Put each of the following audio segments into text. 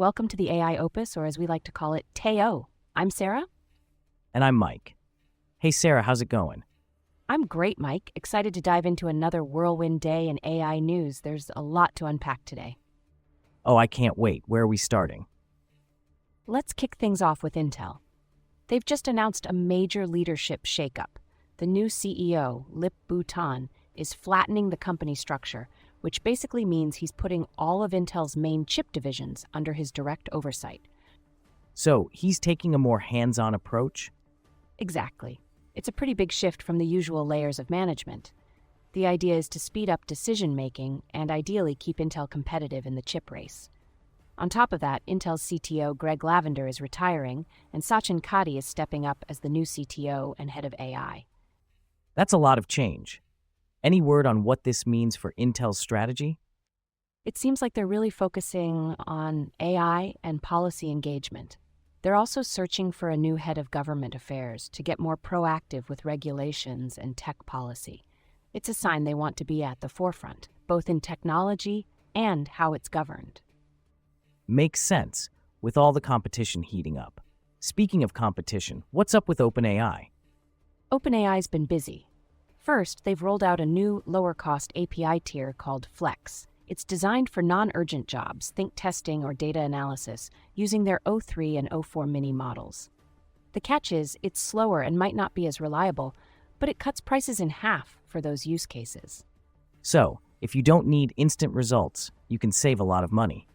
Welcome to the AI Opus, or as we like to call it, TEO. I'm Sarah. And I'm Mike. Hey, Sarah, how's it going? I'm great, Mike. Excited to dive into another whirlwind day in AI news. There's a lot to unpack today. Oh, I can't wait. Where are we starting? Let's kick things off with Intel. They've just announced a major leadership shakeup. The new CEO, Lip Bu-Tan, is flattening the company structure, which basically means he's putting all of Intel's main chip divisions under his direct oversight. So, he's taking a more hands-on approach? Exactly. It's a pretty big shift from the usual layers of management. The idea is to speed up decision-making and ideally keep Intel competitive in the chip race. On top of that, Intel's CTO Greg Lavender is retiring, and Sachin Katti is stepping up as the new CTO and head of AI. That's a lot of change. Any word on what this means for Intel's strategy? It seems like they're really focusing on AI and policy engagement. They're also searching for a new head of government affairs to get more proactive with regulations and tech policy. It's a sign they want to be at the forefront, both in technology and how it's governed. Makes sense, with all the competition heating up. Speaking of competition, what's up with OpenAI? OpenAI's been busy. First, they've rolled out a new, lower-cost API tier called Flex. It's designed for non-urgent jobs, think testing or data analysis, using their o3 and o4 mini models. The catch is, it's slower and might not be as reliable, but it cuts prices in half for those use cases. So, if you don't need instant results, you can save a lot of money.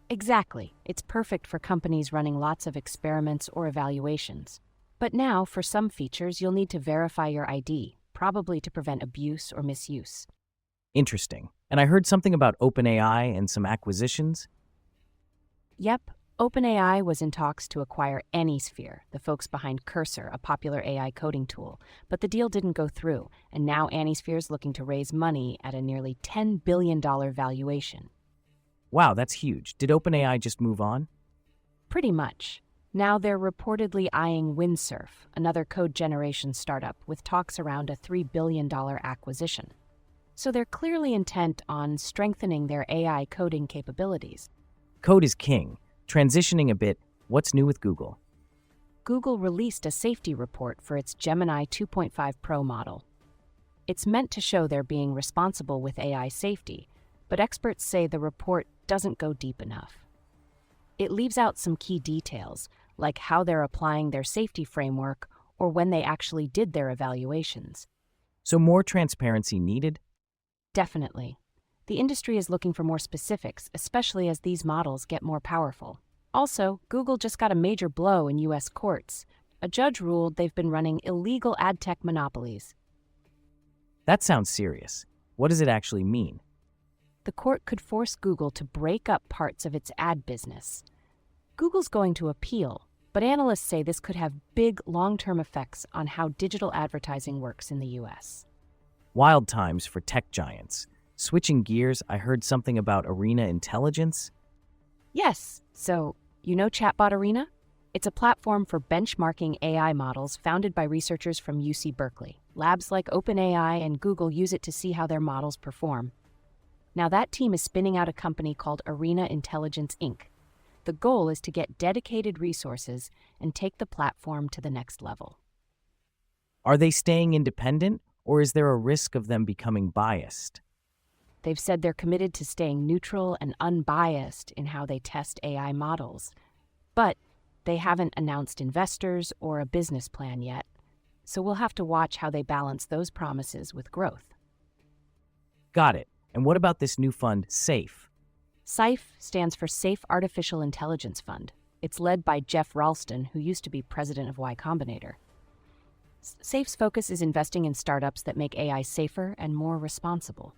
Exactly. It's perfect for companies running lots of experiments or evaluations. But now, for some features, you'll need to verify your ID, probably to prevent abuse or misuse. Interesting. And I heard something about OpenAI and some acquisitions? Yep, OpenAI was in talks to acquire Anysphere, the folks behind Cursor, a popular AI coding tool. But the deal didn't go through, and now Anysphere's looking to raise money at a nearly $10 billion valuation. Wow, that's huge. Did OpenAI just move on? Pretty much. Now they're reportedly eyeing Windsurf, another code generation startup, with talks around a $3 billion acquisition. So they're clearly intent on strengthening their AI coding capabilities. Code is king. Transitioning a bit, what's new with Google? Google released a safety report for its Gemini 2.5 Pro model. It's meant to show they're being responsible with AI safety, but experts say the report doesn't go deep enough. It leaves out some key details, like how they're applying their safety framework or when they actually did their evaluations. So more transparency needed? Definitely. The industry is looking for more specifics, especially as these models get more powerful. Also, Google just got a major blow in U.S. courts. A judge ruled they've been running illegal ad tech monopolies. That sounds serious. What does it actually mean? The court could force Google to break up parts of its ad business. Google's going to appeal, but analysts say this could have big long-term effects on how digital advertising works in the U.S. Wild times for tech giants. Switching gears, I heard something about Arena Intelligence. Yes, so you know Chatbot Arena? It's a platform for benchmarking AI models founded by researchers from UC Berkeley. Labs like OpenAI and Google use it to see how their models perform. Now that team is spinning out a company called Arena Intelligence Inc. The goal is to get dedicated resources and take the platform to the next level. Are they staying independent, or is there a risk of them becoming biased? They've said they're committed to staying neutral and unbiased in how they test AI models. But they haven't announced investors or a business plan yet, so we'll have to watch how they balance those promises with growth. Got it. And what about this new fund, SAFE? SAFE stands for Safe Artificial Intelligence Fund. It's led by Jeff Ralston, who used to be president of Y Combinator. SAFE's focus is investing in startups that make AI safer and more responsible.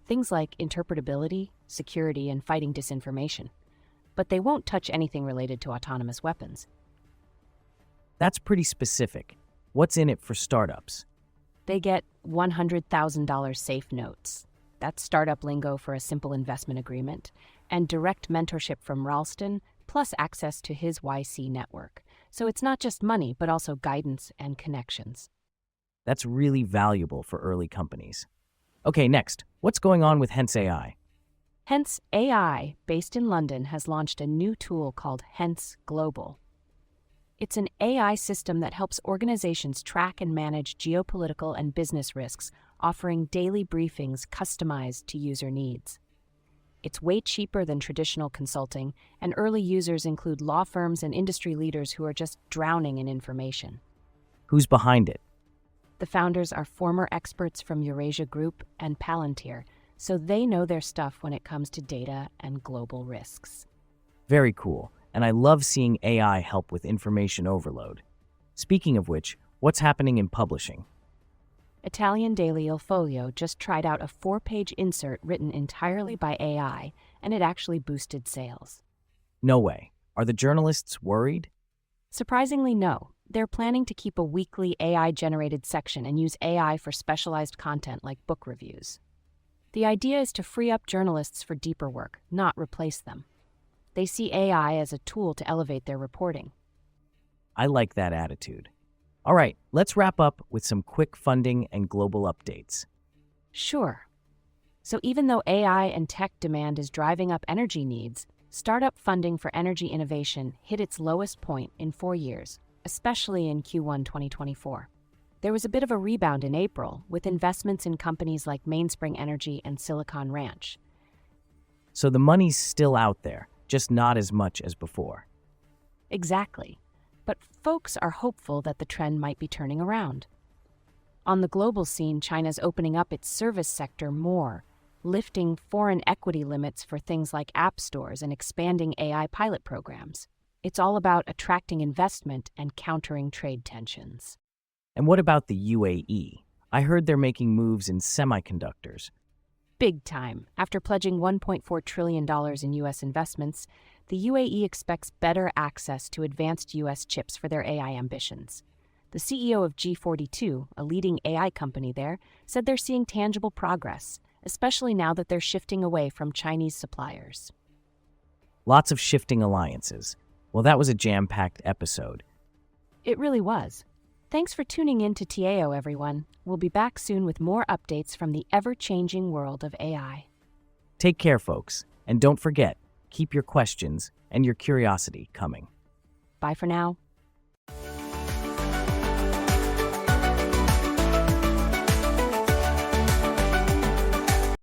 Things like interpretability, security, and fighting disinformation. But they won't touch anything related to autonomous weapons. That's pretty specific. What's in it for startups? They get $100,000 SAFE notes. That's startup lingo for a simple investment agreement, and direct mentorship from Ralston, plus access to his YC network. So it's not just money, but also guidance and connections. That's really valuable for early companies. Okay, next, what's going on with Hence AI? Hence, AI, based in London, has launched a new tool called Hence Global. It's an AI system that helps organizations track and manage geopolitical and business risks, offering daily briefings customized to user needs. It's way cheaper than traditional consulting, and early users include law firms and industry leaders who are just drowning in information. Who's behind it? The founders are former experts from Eurasia Group and Palantir, so they know their stuff when it comes to data and global risks. Very cool, and I love seeing AI help with information overload. Speaking of which, what's happening in publishing? Italian daily Il Foglio just tried out a 4-page insert written entirely by AI, and it actually boosted sales. No way. Are the journalists worried? Surprisingly, no. They're planning to keep a weekly AI-generated section and use AI for specialized content like book reviews. The idea is to free up journalists for deeper work, not replace them. They see AI as a tool to elevate their reporting. I like that attitude. All right, let's wrap up with some quick funding and global updates. Sure. So even though AI and tech demand is driving up energy needs, startup funding for energy innovation hit its lowest point in 4 years, especially in Q1 2024. There was a bit of a rebound in April, with investments in companies like Mainspring Energy and Silicon Ranch. So the money's still out there, just not as much as before. Exactly. But folks are hopeful that the trend might be turning around. On the global scene, China's opening up its service sector more, lifting foreign equity limits for things like app stores and expanding AI pilot programs. It's all about attracting investment and countering trade tensions. And what about the UAE? I heard they're making moves in semiconductors. Big time. After pledging $1.4 trillion in U.S. investments, the UAE expects better access to advanced U.S. chips for their AI ambitions. The CEO of G42, a leading AI company there, said they're seeing tangible progress, especially now that they're shifting away from Chinese suppliers. Lots of shifting alliances. Well, that was a jam-packed episode. It really was. Thanks for tuning in to TAO, everyone. We'll be back soon with more updates from the ever-changing world of AI. Take care, folks. And don't forget, keep your questions and your curiosity coming. Bye for now.